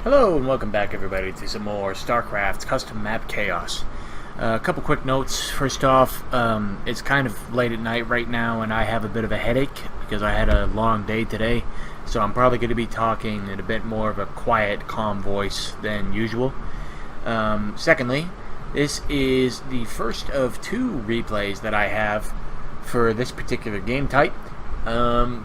Hello and welcome back everybody to some more Starcraft custom map chaos. A couple quick notes. First off, it's kind of late at night right now and I have a bit of a headache because I had a long day today, so I'm probably going to be talking in a bit more of a quiet, calm voice than usual. Secondly, this is the first of 2 replays that I have for this particular game type.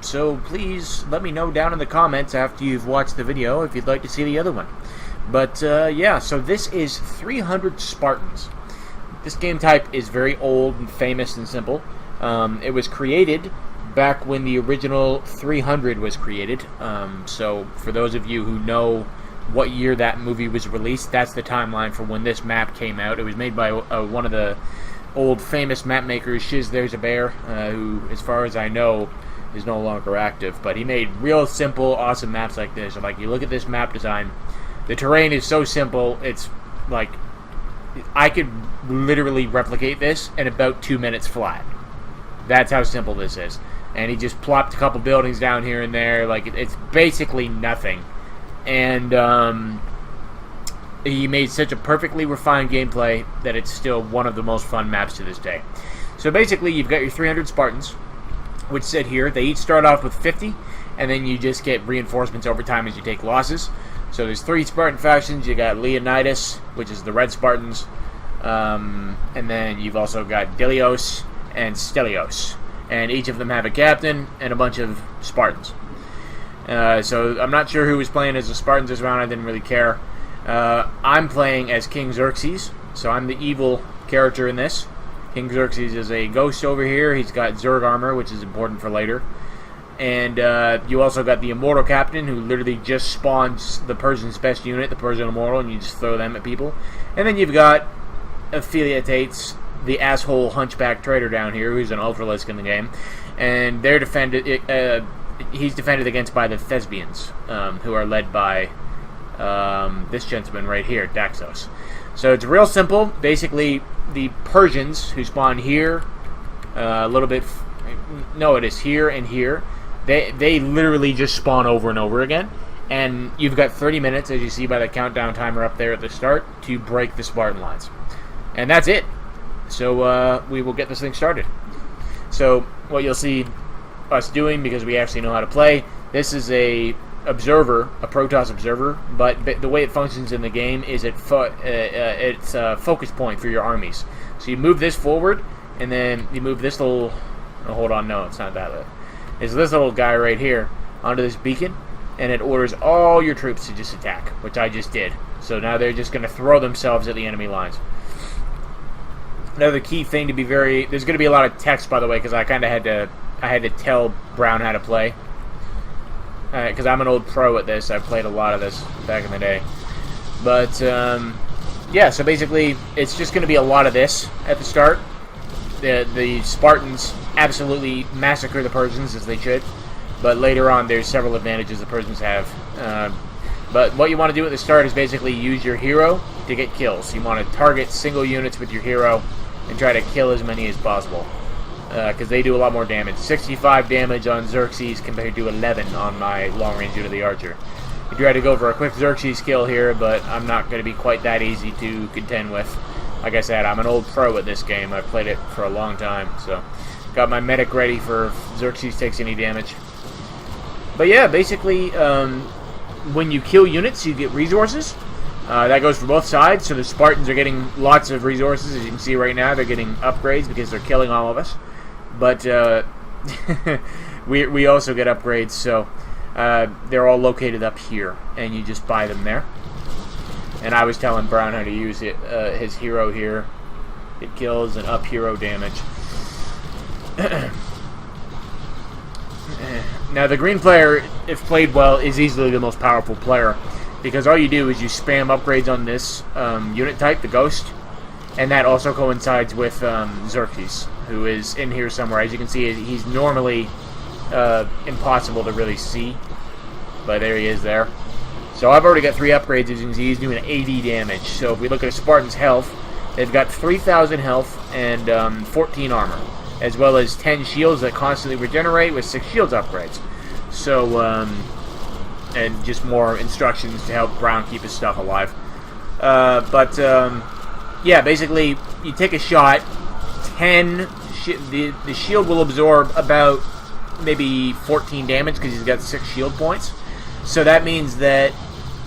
So please let me know down in the comments after you've watched the video if you'd like to see the other one. But yeah, so this is 300 Spartans. This game type is very old and famous and simple. It was created back when the original 300 was created. So for those of you who know what year that movie was released, that's the timeline for when this map came out. It was made by one of the old famous map makers, Shiz There's a Bear, who, as far as I know, is no longer active. But he made real simple, awesome maps like this. Like, you look at this map design, the terrain is so simple, it's like, I could literally replicate this in about 2 minutes flat. That's how simple this is. And he just plopped a couple buildings down here and there, like, it's basically nothing. And, he made such a perfectly refined gameplay that it's still one of the most fun maps to this day. So basically, you've got your 300 Spartans, which sit here. They each start off with 50, and then you just get reinforcements over time as you take losses. So there's 3 Spartan factions. You got Leonidas, which is the Red Spartans, and then you've also got Delios and Stelios, and each of them have a captain and a bunch of Spartans. So I'm not sure who was playing as the Spartans this round. I didn't really care. I'm playing as King Xerxes, so I'm the evil character in this. King Xerxes is a ghost over here. He's got Zerg armor, which is important for later. And you also got the Immortal Captain, who literally just spawns the Persian's best unit, the Persian Immortal, and you just throw them at people. And then you've got Aphiliotates, the asshole hunchback trader down here, who's an Ultralisk in the game. And they're he's defended against by the Thespians, who are led by this gentleman right here, Daxos. So it's real simple. Basically, the Persians who spawn here, a little bit. No, it is here and here. They literally just spawn over and over again. And you've got 30 minutes, as you see by the countdown timer up there at the start, to break the Spartan lines. And that's it. So we will get this thing started. So what you'll see us doing, because we actually know how to play, this is a observer, a Protoss observer, but the way it functions in the game is it's a focus point for your armies. So you move this forward, and then you move this little, oh, hold on, no, it's not that. It's this little guy right here onto this beacon, and it orders all your troops to just attack, which I just did. So now they're just going to throw themselves at the enemy lines. Another key thing to be there's going to be a lot of text, by the way, because I kind of had to tell Brown how to play. Because I'm an old pro at this. I've played a lot of this back in the day. But, yeah, so basically, it's just going to be a lot of this at the start. The Spartans absolutely massacre the Persians, as they should. But later on, there's several advantages the Persians have. But what you want to do at the start is basically use your hero to get kills. You want to target single units with your hero and try to kill as many as possible. Because they do a lot more damage. 65 damage on Xerxes compared to 11 on my long-range unit, the Archer. I tried to go for a quick Xerxes kill here, but I'm not going to be quite that easy to contend with. Like I said, I'm an old pro at this game. I've played it for a long time, so got my medic ready for if Xerxes takes any damage. But yeah, basically, when you kill units, you get resources. That goes for both sides, so the Spartans are getting lots of resources. As you can see right now, they're getting upgrades because they're killing all of us. But we also get upgrades, so they're all located up here, and you just buy them there. And I was telling Brown how to use it, his hero here. It kills and up hero damage. Now the green player, if played well, is easily the most powerful player, because all you do is you spam upgrades on this unit type, the Ghost, and that also coincides with Xerxes, who is in here somewhere. As you can see, he's normally impossible to really see, but there he is there. So I've already got 3 upgrades. As you can see, he's doing 80 damage. So if we look at a Spartan's health, They've got 3,000 health and 14 armor, as well as 10 shields that constantly regenerate with 6 shields upgrades. So, and just more instructions to help Brown keep his stuff alive. Yeah, basically, you take a shot, 10, the shield will absorb about maybe 14 damage because he's got 6 shield points. So that means that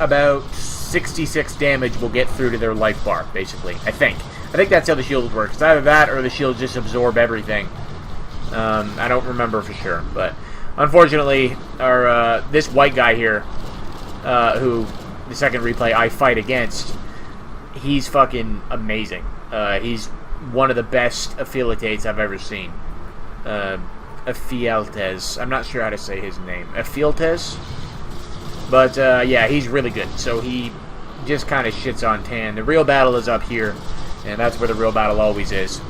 about 66 damage will get through to their life bar, basically, I think. I think that's how the shield works. It's either that or the shields just absorb everything. I don't remember for sure, but unfortunately, this white guy here, who the second replay I fight against, he's fucking amazing. He's one of the best Affiliates I've ever seen. Ephialtes. I'm not sure how to say his name. Ephialtes? But, yeah, he's really good. So he just kind of shits on Tan. The real battle is up here, and that's where the real battle always is.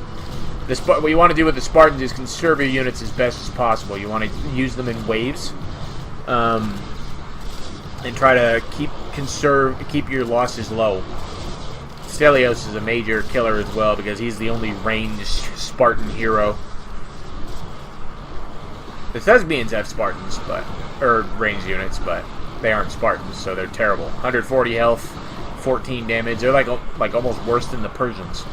What you want to do with the Spartans is conserve your units as best as possible. You want to use them in waves, and try to keep your losses low. Stelios is a major killer as well because he's the only ranged Spartan hero. The Thespians have Spartans, or ranged units, but they aren't Spartans, so they're terrible. 140 health, 14 damage. They're like almost worse than the Persians.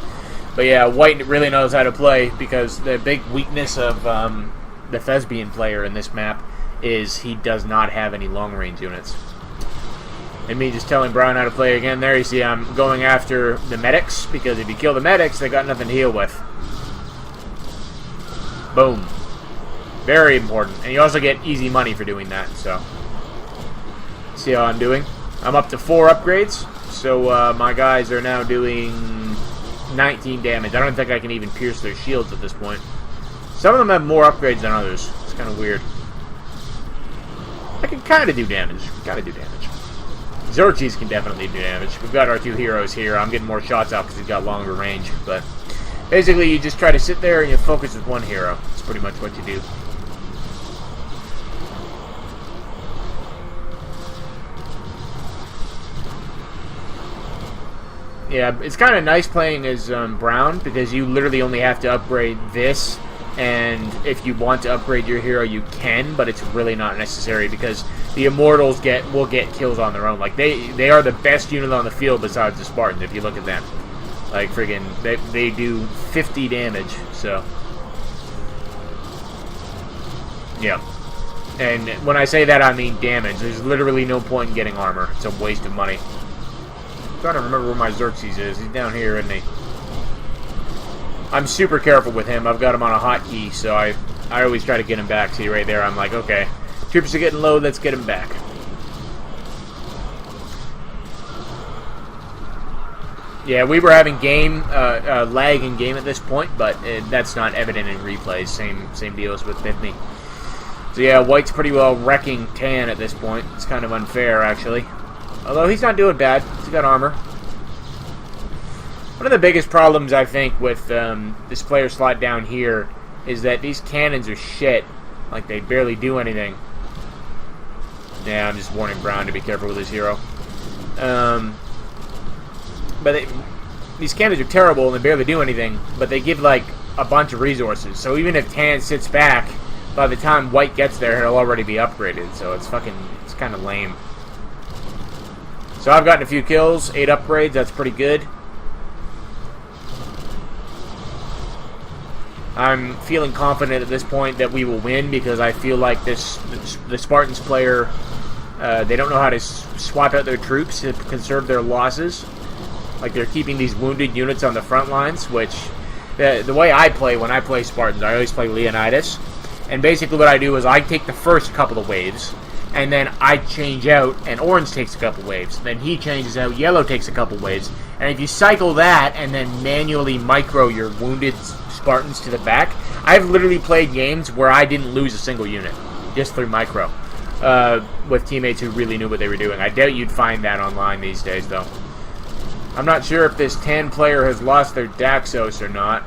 But yeah, White really knows how to play because the big weakness of the Thespian player in this map is he does not have any long-range units. And me just telling Brown how to play again there, you see I'm going after the medics, because if you kill the medics, they got nothing to heal with. Boom. Very important. And you also get easy money for doing that, so. See how I'm doing? I'm up to 4 upgrades, so my guys are now doing 19 damage. I don't think I can even pierce their shields at this point. Some of them have more upgrades than others. It's kind of weird. I can kind of do damage. Xerxes can definitely do damage. We've got our 2 heroes here. I'm getting more shots out because he's got longer range. But basically, you just try to sit there and you focus with one hero. That's pretty much what you do. Yeah, it's kind of nice playing as Brown because you literally only have to upgrade this, and if you want to upgrade your hero, you can, but it's really not necessary because the Immortals will get kills on their own. Like they are the best unit on the field besides the Spartans. If you look at them, like friggin' they do 50 damage. So yeah, and when I say that, I mean damage. There's literally no point in getting armor. It's a waste of money. I'm trying to remember where my Xerxes is. He's down here, isn't he? I'm super careful with him. I've got him on a hotkey, so I always try to get him back. See, right there, I'm like, okay, troops are getting low, let's get him back. Yeah, we were having lag in game at this point, but that's not evident in replays. Same deal as with Bithny. So yeah, White's pretty well wrecking Tan at this point. It's kind of unfair, actually. Although he's not doing bad. He's got armor. One of the biggest problems, I think, with this player slot down here is that these cannons are shit. Like, they barely do anything. Yeah, I'm just warning Brown to be careful with his hero. These cannons are terrible and they barely do anything, but they give, like, a bunch of resources. So even if Tan sits back, by the time White gets there, he'll already be upgraded. So it's kind of lame. So I've gotten a few kills, 8 upgrades, that's pretty good. I'm feeling confident at this point that we will win because I feel like the Spartans player, they don't know how to swap out their troops to conserve their losses. Like they're keeping these wounded units on the front lines, which the way I play when I play Spartans, I always play Leonidas. And basically what I do is I take the first couple of waves, and then I change out, and orange takes a couple waves. Then he changes out, yellow takes a couple waves. And if you cycle that and then manually micro your wounded Spartans to the back, I've literally played games where I didn't lose a single unit, just through micro, with teammates who really knew what they were doing. I doubt you'd find that online these days, though. I'm not sure if this Tan player has lost their Daxos or not.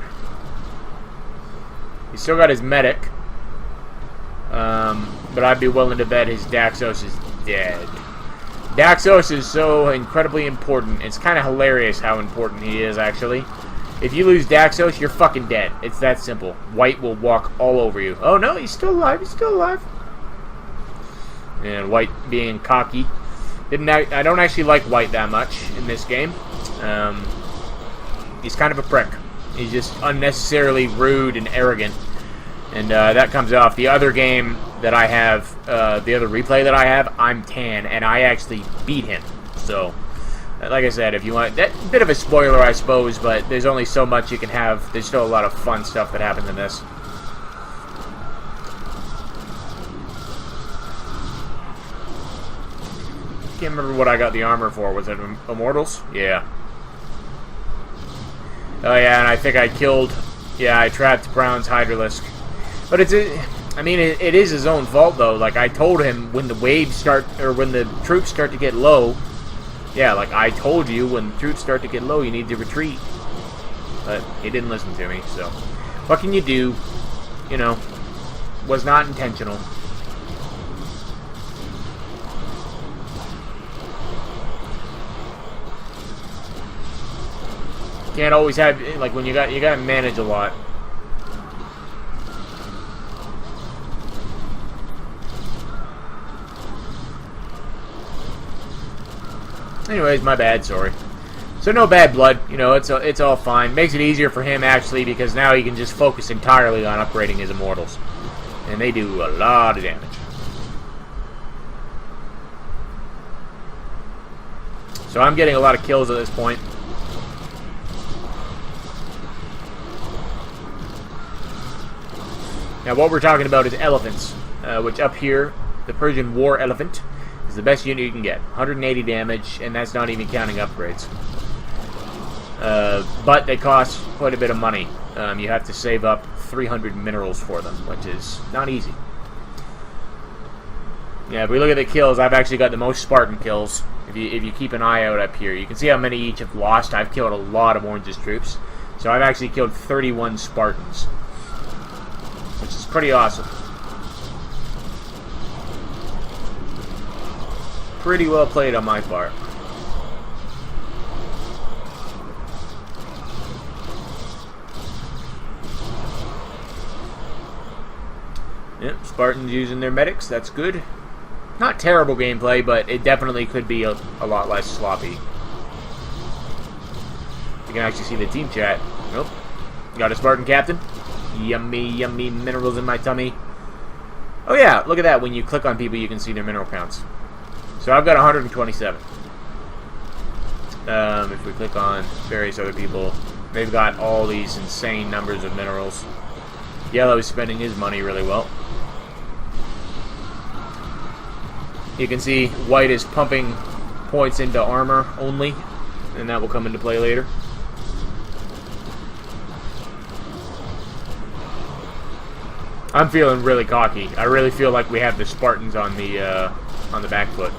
He's still got his medic. But I'd be willing to bet his Daxos is dead. Daxos is so incredibly important. It's kind of hilarious how important he is, actually. If you lose Daxos, you're fucking dead. It's that simple. White will walk all over you. Oh no, he's still alive. He's still alive. And White being cocky. I don't actually like White that much in this game. He's kind of a prick. He's just unnecessarily rude and arrogant. And that comes off. The other game that I have, the other replay that I have, I'm tan, and I actually beat him. So, like I said, if you want... That's a bit of a spoiler, I suppose, but there's only so much you can have. There's still a lot of fun stuff that happens in this. Can't remember what I got the armor for. Was it Immortals? Yeah. Oh yeah, and I think I killed... Yeah, I trapped Brown's Hydralisk. But it's... I mean, it is his own fault, though. Like, I told him when the waves start... Or when the troops start to get low... Yeah, like, I told you when the troops start to get low, you need to retreat. But he didn't listen to me, so... What can you do? You know, was not intentional. Can't always have, like, when you gotta manage a lot. Anyways, my bad, sorry. So no bad blood, you know, it's all fine. Makes it easier for him, actually, because now he can just focus entirely on upgrading his Immortals. And they do a lot of damage. So I'm getting a lot of kills at this point. Now what we're talking about is elephants, which up here, the Persian War Elephant, is the best unit you can get. 180 damage, and that's not even counting upgrades. But they cost quite a bit of money. You have to save up 300 minerals for them, which is not easy. Yeah, if we look at the kills, I've actually got the most Spartan kills. If you keep an eye out up here, you can see how many each have lost. I've killed a lot of Orange's troops. So I've actually killed 31 Spartans, which is pretty awesome. Pretty well played on my part. Yep, Spartans using their medics, that's good. Not terrible gameplay, but it definitely could be a lot less sloppy. You can actually see the team chat. Nope. Got a Spartan captain. Yummy, yummy minerals in my tummy. Oh yeah, look at that. When you click on people, you can see their mineral counts. So I've got 127. If we click on various other people, they've got all these insane numbers of minerals. Yellow is spending his money really well. You can see White is pumping points into armor only, and that will come into play later. I'm feeling really cocky. I really feel like we have the Spartans on the back foot.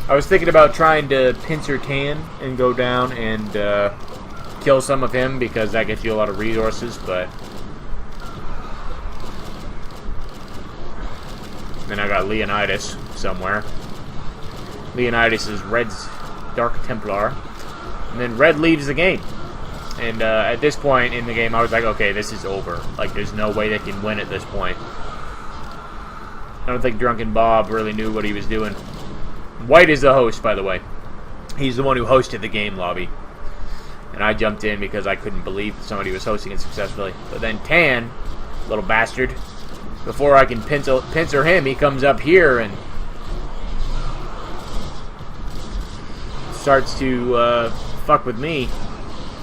I was thinking about trying to pincer Tan and go down and kill some of him because that gets you a lot of resources, but then I got Leonidas somewhere. Leonidas is Red's Dark Templar, and then Red leaves the game. And at this point in the game, I was like, okay, this is over. Like, there's no way they can win at this point. I don't think Drunken Bob really knew what he was doing. White is the host, by the way. He's the one who hosted the game lobby. And I jumped in because I couldn't believe that somebody was hosting it successfully. But then Tan, little bastard, before I can pincer him, he comes up here and starts to fuck with me.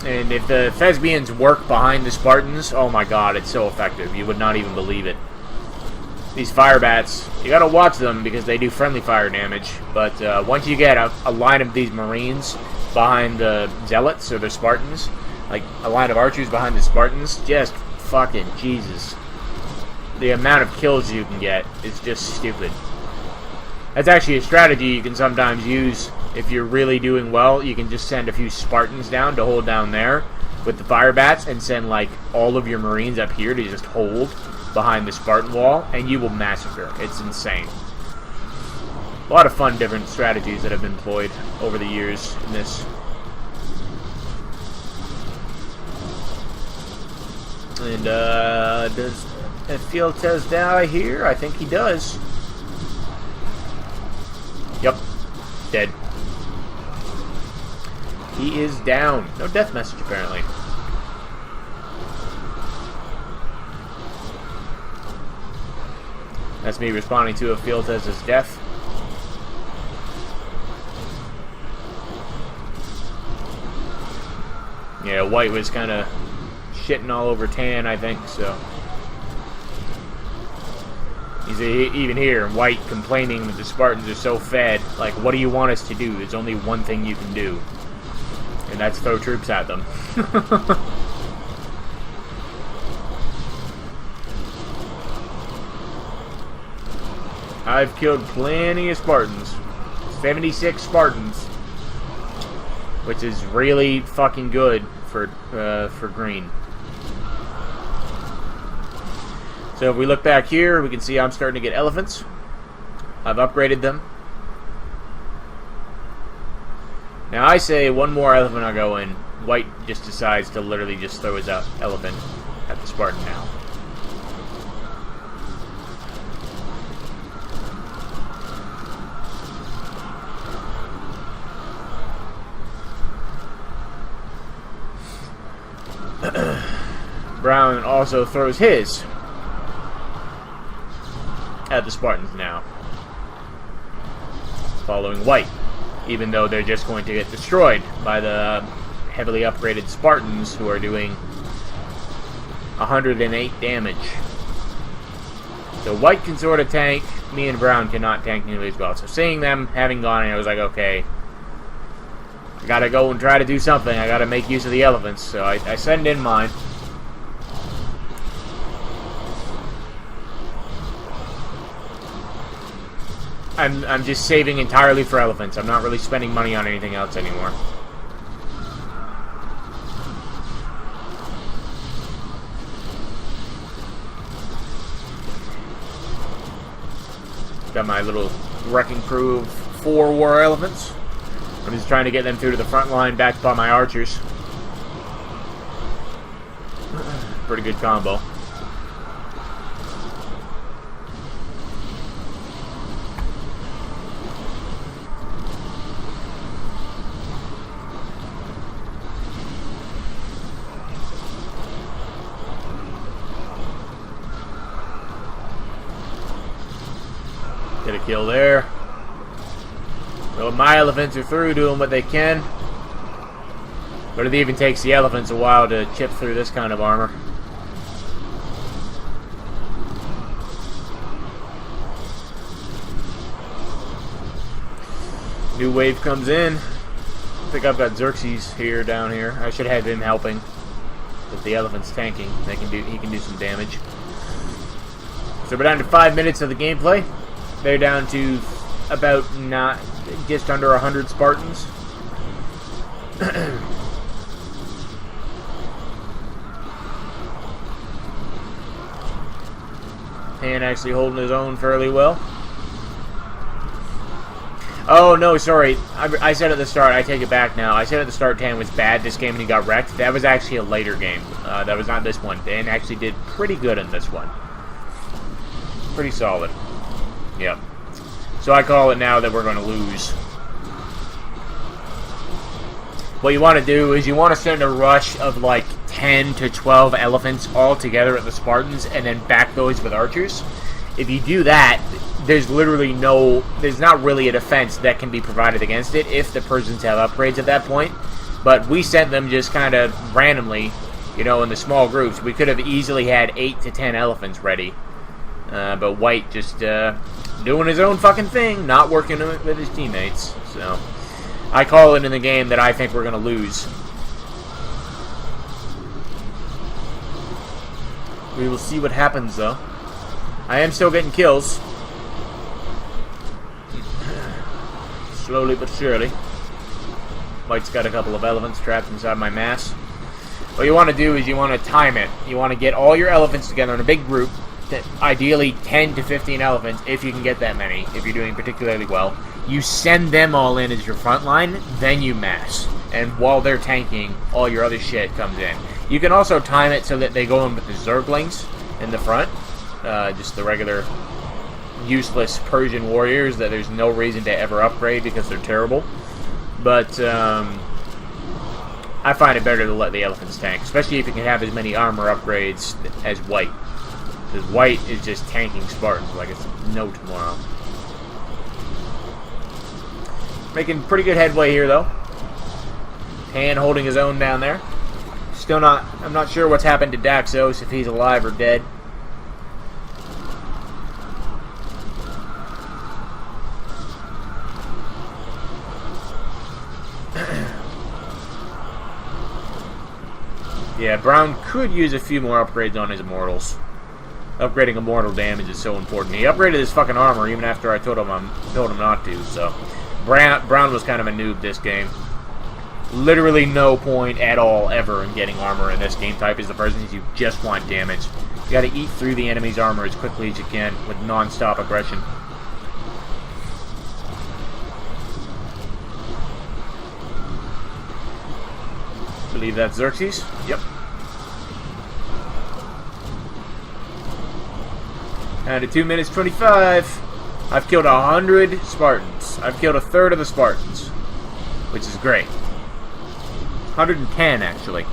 And if the Thespians work behind the Spartans, oh my god, it's so effective. You would not even believe it. These fire bats, you gotta watch them because they do friendly fire damage. But once you get a line of these Marines behind the Zealots or the Spartans, like a line of archers behind the Spartans, just fucking Jesus. The amount of kills you can get is just stupid. That's actually a strategy you can sometimes use. If you're really doing well, you can just send a few Spartans down to hold down there with the fire bats and send like all of your Marines up here to just hold behind the Spartan wall, and you will massacre. It's insane. A lot of fun different strategies that have been employed over the years in this. And does Ephialtes die here? I think he does. Yep, dead. He is down. No death message, apparently. That's me responding to Ephialtes' death. Yeah, White was kind of shitting all over Tan, I think, so. He's even here, White complaining that the Spartans are so fed. Like, what do you want us to do? There's only one thing you can do. And that's throw troops at them. I've killed plenty of Spartans. 76 Spartans. Which is really fucking good for green. So if we look back here, we can see I'm starting to get elephants. I've upgraded them. Now I say one more elephant I'll go in. White just decides to literally just throw his elephant at the Spartan now. Brown also throws his at the Spartans now, following White, even though they're just going to get destroyed by the heavily upgraded Spartans, who are doing 108 damage. So White can sort of tank, me and Brown cannot tank nearly as well. So seeing them having gone, I was like, okay, I gotta go and try to do something. I gotta make use of the elephants. So I send in mine. I'm just saving entirely for elephants. I'm not really spending money on anything else anymore. Got my little wrecking crew of 4 war elephants. I'm just trying to get them through to the front line, backed by my archers. Pretty good combo. Get a kill there. So my elephants are through, doing what they can. But it even takes the elephants a while to chip through this kind of armor. New wave comes in. I think I've got Xerxes here, down here. I should have him helping. With the elephants tanking, he can do some damage. So we're down to 5 minutes of the gameplay. They're down to about just under 100 Spartans. Han actually holding his own fairly well. Oh, no, sorry. I said at the start, I take it back now. I said at the start Tan was bad this game and he got wrecked. That was actually a later game. That was not this one. Dan actually did pretty good in this one. Pretty solid. Yep. So I call it now that we're going to lose. What you want to do is you want to send a rush of like 10 to 12 elephants all together at the Spartans and then back those with archers. If you do that, there's not really a defense that can be provided against it if the Persians have upgrades at that point. But we sent them just kind of randomly, you know, in the small groups. We could have easily had 8 to 10 elephants ready. But White just doing his own fucking thing, not working with his teammates. So I call it in the game that I think we're going to lose. We will see what happens, though. I am still getting kills. Slowly but surely. White's got a couple of elephants trapped inside my mass. What you want to do is you want to time it. You want to get all your elephants together in a big group. Ideally 10 to 15 elephants, if you can get that many, if you're doing particularly well. You send them all in as your front line, then you mass. And while they're tanking, all your other shit comes in. You can also time it so that they go in with the Zerglings in the front. Just the regular useless Persian warriors that there's no reason to ever upgrade because they're terrible. But I find it better to let the elephants tank, especially if you can have as many armor upgrades as white. Because white is just tanking Spartans like it's no tomorrow. Making pretty good headway here, though. Han holding his own down there. Still not... I'm not sure what's happened to Daxos, if he's alive or dead. Yeah, Brown could use a few more upgrades on his immortals. Upgrading immortal damage is so important. He upgraded his fucking armor even after I told him not to, so... Brown was kind of a noob this game. Literally no point at all ever in getting armor in this game type as the Persians. You just want damage. You gotta eat through the enemy's armor as quickly as you can with non-stop aggression. I believe that's Xerxes. Yep. And at 2 minutes 25, I've killed 100 Spartans. I've killed a third of the Spartans, which is great. 110 actually.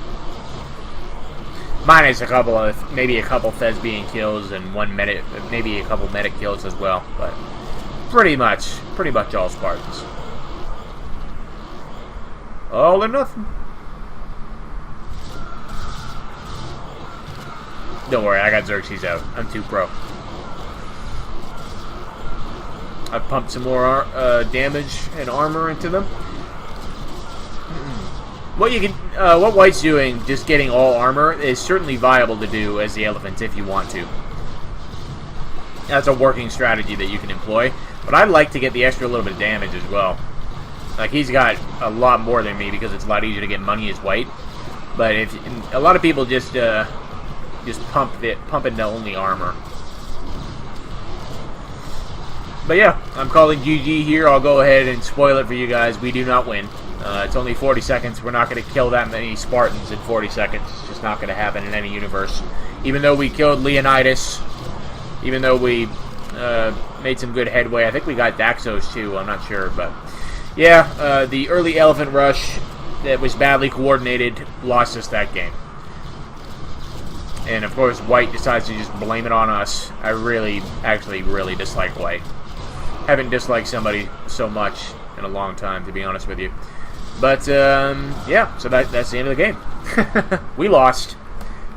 Minus a couple of, maybe a couple Thespian kills and one medic, maybe a couple medic kills as well. But pretty much all Spartans. All or nothing. Don't worry, I got Xerxes out. I'm too pro. I've pumped some more damage and armor into them. What White's doing, just getting all armor, is certainly viable to do as the elephants if you want to. That's a working strategy that you can employ. But I'd like to get the extra little bit of damage as well. Like, he's got a lot more than me because it's a lot easier to get money as White. But if a lot of people just pump into only armor. But yeah, I'm calling GG here. I'll go ahead and spoil it for you guys. We do not win. It's only 40 seconds. We're not going to kill that many Spartans in 40 seconds. It's just not going to happen in any universe. Even though we killed Leonidas, even though we made some good headway. I think we got Daxos too. I'm not sure. But yeah, the early elephant rush that was badly coordinated lost us that game. And of course, White decides to just blame it on us. I actually really dislike White. Haven't disliked somebody so much in a long time, to be honest with you. But, yeah, so that's the end of the game. We lost.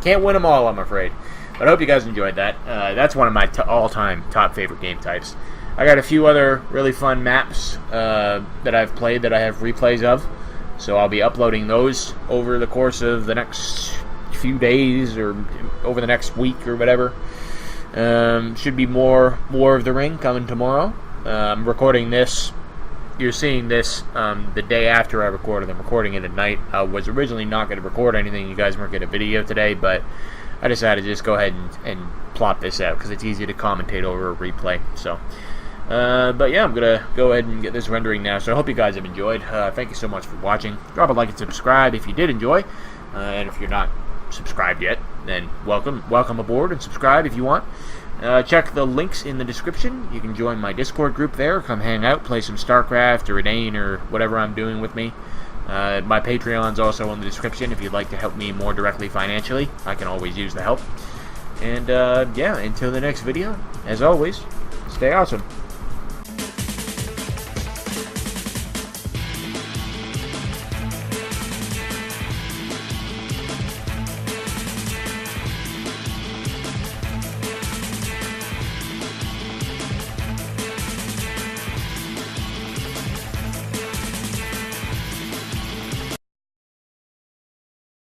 Can't win them all, I'm afraid. But I hope you guys enjoyed that. That's one of my all-time top favorite game types. I got a few other really fun maps that I've played that I have replays of. So I'll be uploading those over the course of the next few days or over the next week or whatever. Should be more of the Ring coming tomorrow. I'm recording this. You're seeing this the day after I recorded. I'm recording it at night. I was originally not going to record anything. You guys weren't getting a video today, but I decided to just go ahead and plot this out because it's easy to commentate over a replay. So, but yeah, I'm going to go ahead and get this rendering now. So I hope you guys have enjoyed. Thank you so much for watching. Drop a like and subscribe if you did enjoy. And if you're not subscribed yet, then welcome aboard and subscribe if you want. Check the links in the description. You can join my Discord group there. Come hang out, play some Starcraft or Redane or whatever I'm doing with me. My Patreon's also in the description if you'd like to help me more directly financially. I can always use the help. And yeah, until the next video, as always, stay awesome.